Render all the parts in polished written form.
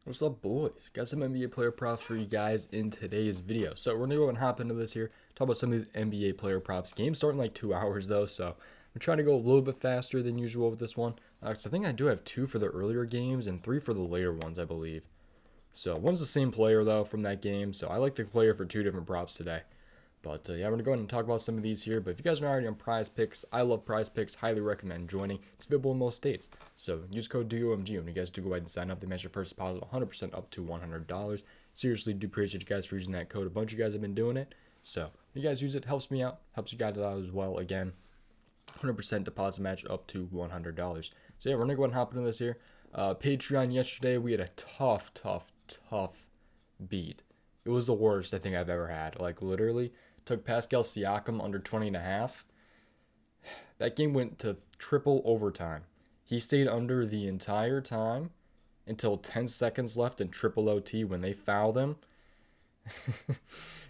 What's up, boys? Got some NBA player props for you guys in today's video. So we're gonna go and hop into this here, talk about some of these NBA player props. Game's starting like 2 hours though, so I'm trying to go a little bit faster than usual with this one. So I think I do have 2 for the earlier games and 3 for the later ones, I believe. So one's the same player though from that game, so I like the player for 2 different props today. But yeah, we're gonna go ahead and talk about some of these here. But if you guys are already on PrizePicks, I love PrizePicks. Highly recommend joining. It's available in most states. So use code DOMG when you guys do go ahead and sign up. They match your first deposit 100% up to $100. Seriously, do appreciate you guys for using that code. A bunch of you guys have been doing it. So if you guys use it, helps me out, helps you guys out as well. Again, 100% deposit match up to $100. So yeah, we're gonna go ahead and hop into this here. Patreon yesterday, we had a tough beat. It was the worst I think I've ever had. Like literally. Took Pascal Siakam under 20.5. That game went to triple overtime. He stayed under the entire time until 10 seconds left in triple OT when they fouled him.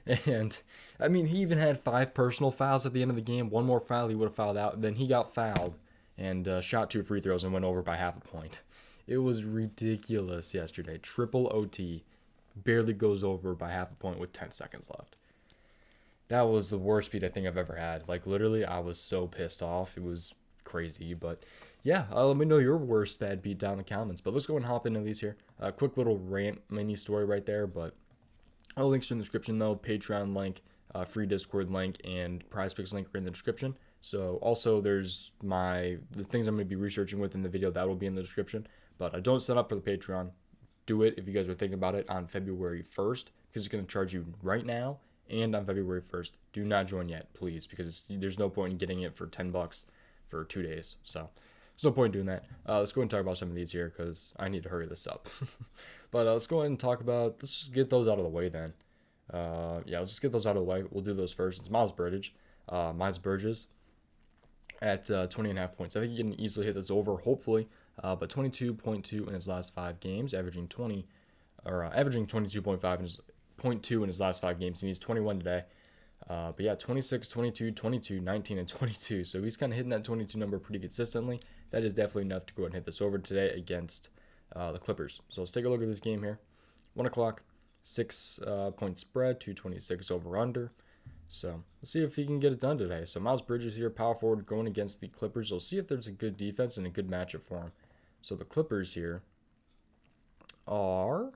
And I mean, he even had 5 personal fouls at the end of the game. One more foul, he would have fouled out. Then he got fouled and shot 2 free throws and went over by half a point. It was ridiculous yesterday. Triple OT barely goes over by half a point with 10 seconds left. That was the worst beat I think I've ever had. Like, literally, I was so pissed off. It was crazy. But, yeah, let me know your worst bad beat down in the comments. But let's go and hop into these here. Quick little rant mini story right there. But all links are in the description, though. Patreon link, free Discord link, and PrizePicks link are in the description. So, also, there's the things I'm going to be researching within the video. That will be in the description. But don't sign up for the Patreon. Do it if you guys are thinking about it on February 1st. Because it's going to charge you right now. And on February 1st, do not join yet, please, because there's no point in getting it for $10 for 2 days. So there's no point in doing that. Let's go and talk about some of these here because I need to hurry this up. But let's go ahead and talk about, let's just get those out of the way then. Yeah, let's just get those out of the way. We'll do those first. It's Miles Bridges. At 20.5 points. I think he can easily hit this over, hopefully. But 22.2 in his last 5 games, averaging 22.5 in his 0.2 in his last 5 games, and he's 21 today. But yeah, 26, 22, 22, 19, and 22. So he's kind of hitting that 22 number pretty consistently. That is definitely enough to go ahead and hit this over today against the Clippers. So let's take a look at this game here. 1 o'clock, 6-point spread, 226 over under. So let's see if he can get it done today. So Miles Bridges here, power forward, going against the Clippers. We'll see if there's a good defense and a good matchup for him. So the Clippers here are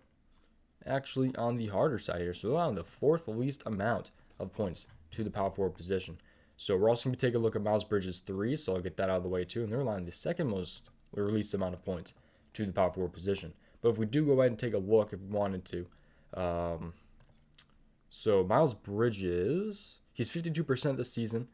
actually on the harder side here. So they're on the 4th least amount of points to the power forward position. So we're also going to take a look at Miles Bridges' 3, so I'll get that out of the way too. And they're on the 2nd most or least amount of points to the power forward position. But if we do go ahead and take a look, if we wanted to, so Miles Bridges, he's 52% this season.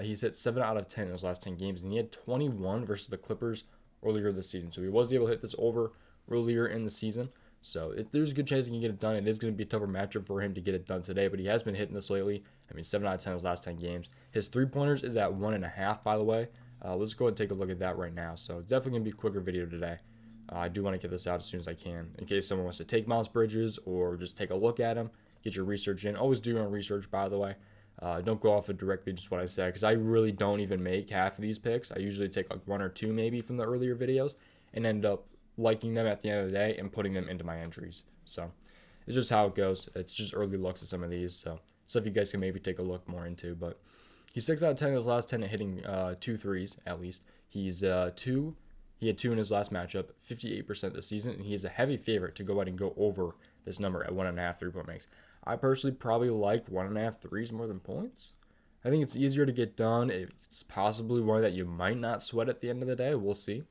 He's hit 7 out of 10 in his last 10 games, and he had 21 versus the Clippers earlier this season. So he was able to hit this over earlier in the season. So there's a good chance he can get it done. It is going to be a tougher matchup for him to get it done today, but he has been hitting this lately. I mean, 7 out of 10 in his last 10 games. His 3-pointers is at 1.5, by the way. Let's go ahead and take a look at that right now. So definitely going to be a quicker video today. I do want to get this out as soon as I can, in case someone wants to take Miles Bridges or just take a look at him, get your research in. Always do your own research, by the way. Don't go off of directly just what I said, because I really don't even make half of these picks. I usually take like 1 or 2 maybe from the earlier videos and end up liking them at the end of the day and putting them into my entries. So it's just how it goes. It's just early looks at some of these. So stuff you guys can maybe take a look more into. But he's 6 out of 10 in his last 10 at hitting 2 threes at least. He's he had 2 in his last matchup, 58% this season, and he's a heavy favorite to go ahead and go over this number at 1.5 3-point makes. I personally probably like 1.5 threes more than points. I think it's easier to get done. It's possibly one that you might not sweat at the end of the day. We'll see.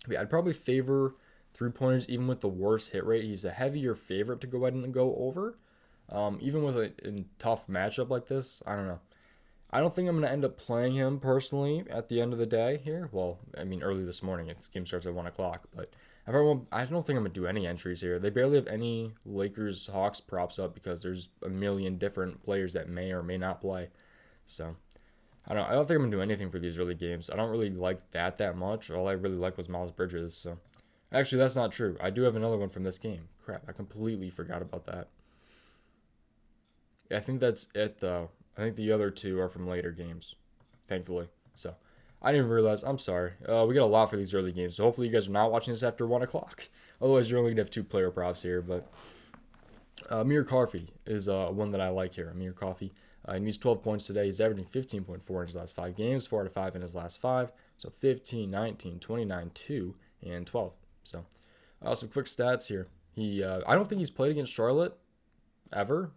Yeah, I'd probably favor 3-pointers even with the worst hit rate. He's a heavier favorite to go ahead and go over. Even with a tough matchup like this, I don't know. I don't think I'm going to end up playing him personally at the end of the day here. Well, I mean, early this morning. This game starts at 1 o'clock. But I don't think I'm going to do any entries here. They barely have any Lakers-Hawks props up because there's a million different players that may or may not play. So I don't think I'm going to do anything for these early games. I don't really like that much. All I really like was Miles Bridges. So actually, that's not true. I do have another one from this game. Crap, I completely forgot about that. I think that's it, though. I think the other 2 are from later games, thankfully. So I didn't realize. I'm sorry. We got a lot for these early games. So hopefully you guys are not watching this after 1 o'clock. Otherwise, you're only going to have 2 player props here. But Amir Coffey is one that I like here. Amir Coffey. He needs 12 points today. He's averaging 15.4 in his last 5 games, 4 out of 5 in his last 5. So 15, 19, 29, 2, and 12. So some quick stats here. I don't think he's played against Charlotte ever,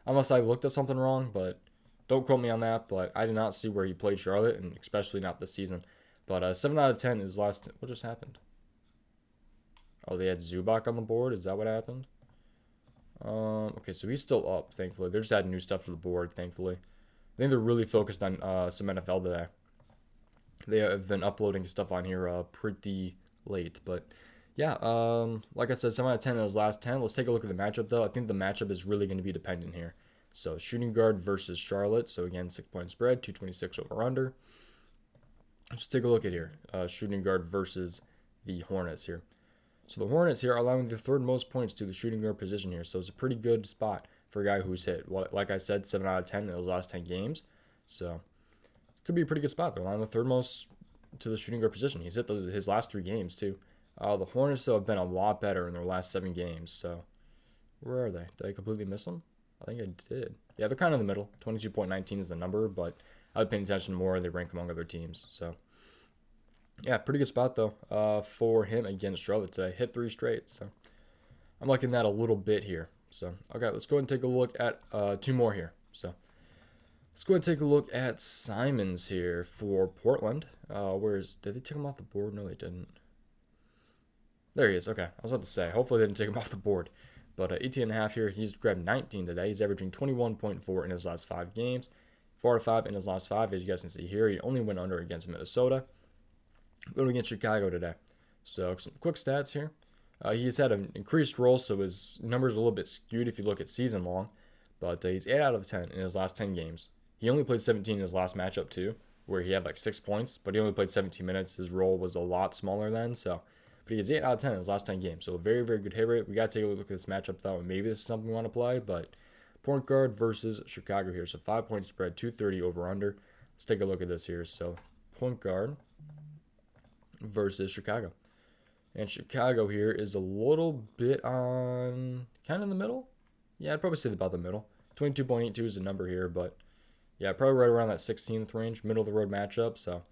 unless I looked at something wrong, but don't quote me on that. But I did not see where he played Charlotte, and especially not this season. But 7 out of 10 is last. What just happened? Oh, they had Zubac on the board. Is that what happened? Okay, so he's still up, thankfully. They're just adding new stuff to the board, thankfully. I think they're really focused on some NFL today. They have been uploading stuff on here pretty late. But, yeah, like I said, 7 out of 10 in his last 10. Let's take a look at the matchup, though. I think the matchup is really going to be dependent here. So, shooting guard versus Charlotte. So, again, 6-point spread, 226 over-under. Let's take a look at here. Shooting guard versus the Hornets here. So the Hornets here are allowing the 3rd most points to the shooting guard position here. So it's a pretty good spot for a guy who's hit, like I said, 7 out of 10 in those last 10 games. So it could be a pretty good spot. They're allowing the 3rd most to the shooting guard position. He's hit his last 3 games too. The Hornets, though, have been a lot better in their last 7 games. So where are they? Did I completely miss them? I think I did. Yeah, they're kind of in the middle. 22.19 is the number, but I've been paying attention more. They rank among other teams. So yeah, pretty good spot, though, for him against Charlotte today. Hit 3 straight, so I'm liking that a little bit here. So, okay, let's go ahead and take a look at 2 more here. So, let's go ahead and take a look at Simons here for Portland. Did they take him off the board? No, they didn't. There he is. Okay, I was about to say, hopefully they didn't take him off the board. But 18.5 here, he's grabbed 19 today. He's averaging 21.4 in his last 5 games. 4 out of 5 in his last 5, as you guys can see here. He only went under against Minnesota. Going against Chicago today. So some quick stats here. He's had an increased role, so his numbers are a little bit skewed if you look at season long. But he's 8 out of 10 in his last 10 games. He only played 17 in his last matchup too, where he had like 6 points, but he only played 17 minutes. His role was a lot smaller then. So, but he has 8 out of 10 in his last 10 games. So a very, very good hit rate. We got to take a look at this matchup though, and maybe this is something we want to play. But point guard versus Chicago here. So 5-point spread, 230 over under. Let's take a look at this here. So point guard versus Chicago. And Chicago here is a little bit on kind of in the middle. Yeah, I'd probably say about the middle. 22.82 is the number here, but yeah, probably right around that 16th range, middle of the road matchup. So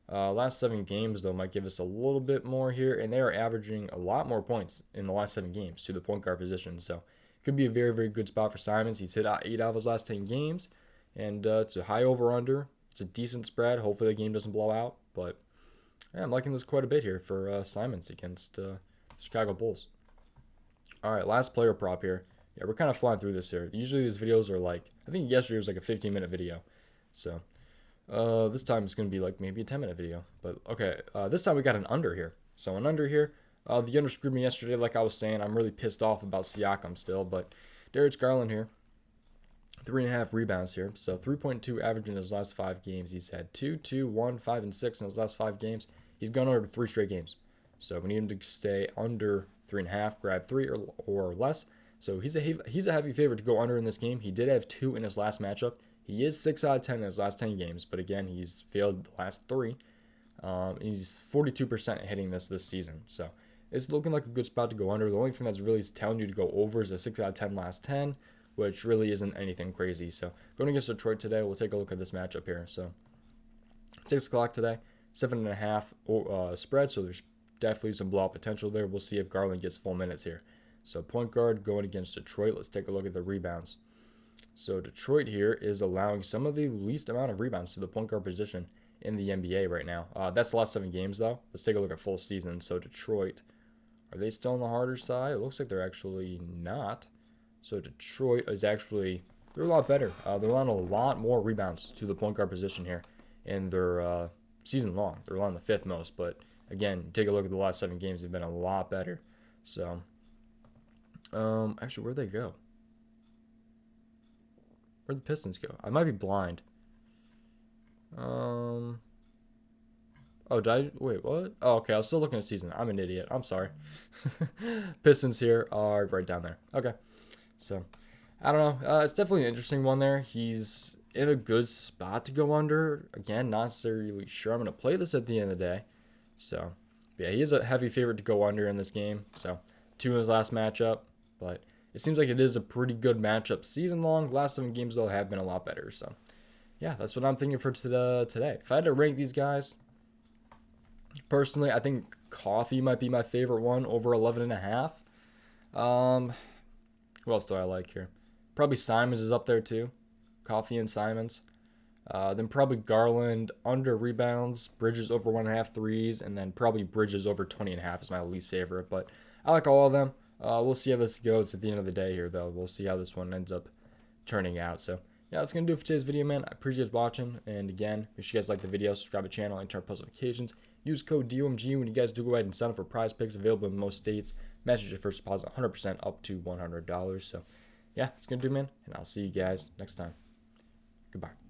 last 7 games, though, might give us a little bit more here, and they are averaging a lot more points in the last 7 games to the point guard position. So it could be a very, very good spot for Simons. He's hit 8 out of his last 10 games, and it's a high over-under. It's a decent spread. Hopefully the game doesn't blow out, but yeah, I'm liking this quite a bit here for Simons against Chicago Bulls. All right, last player prop here. Yeah, we're kind of flying through this here. Usually these videos are like, I think yesterday was like a 15-minute video. So this time it's going to be like maybe a 10-minute video. But okay, this time we got an under here. So an under here. The under screwed me yesterday, like I was saying. I'm really pissed off about Siakam still. But Darius Garland here. 3.5 rebounds here. So 3.2 average in his last 5 games. He's had 2, 2, 1, 5, and 6 in his last 5 games. He's gone under 3 straight games. So we need him to stay under 3.5, grab 3 or less. So he's a heavy favorite to go under in this game. He did have 2 in his last matchup. He is 6 out of 10 in his last 10 games, but again, he's failed the last 3. He's 42% hitting this season. So it's looking like a good spot to go under. The only thing that's really telling you to go over is a 6 out of 10 last 10, which really isn't anything crazy. So going against Detroit today, we'll take a look at this matchup here. So 6 o'clock today. 7.5 spread, so there's definitely some blowout potential there. We'll see if Garland gets full minutes here. So point guard going against Detroit. Let's take a look at the rebounds. So Detroit here is allowing some of the least amount of rebounds to the point guard position in the NBA right now. That's the last 7 games, though. Let's take a look at full season. So Detroit, are they still on the harder side? It looks like they're actually not. So Detroit is actually, they're a lot better. They're allowing a lot more rebounds to the point guard position here in their season long. They're on the 5th most, but again, take a look at the last 7 games. They've been a lot better. So, actually, where'd they go? Where'd the Pistons go? I might be blind. Oh, wait, what? Oh, okay, I was still looking at season. I'm an idiot. I'm sorry. Pistons here are right down there. Okay, so, I don't know. It's definitely an interesting one there. He's in a good spot to go under. Again, not necessarily sure I'm going to play this at the end of the day. So, But yeah, he is a heavy favorite to go under in this game. So 2 in his last matchup. But it seems like it is a pretty good matchup season long. The last 7 games, though, have been a lot better. So yeah, that's what I'm thinking for today. If I had to rank these guys, personally, I think Coffey might be my favorite one over 11.5. Who else do I like here? Probably Simons is up there too. Coffey and Simons. Then probably Garland under rebounds, Bridges over 1.5 threes, and then probably Bridges over 20.5 is my least favorite. But I like all of them. We'll see how this goes at the end of the day here, though. We'll see how this one ends up turning out. So yeah, that's going to do it for today's video, man. I appreciate you guys watching. And again, make sure you guys like the video, subscribe to the channel, and turn on post notifications. Use code DOMG when you guys do go ahead and sign up for PrizePicks, available in most states. Matches your first deposit 100% up to $100. So yeah, that's going to do, man. And I'll see you guys next time. Goodbye.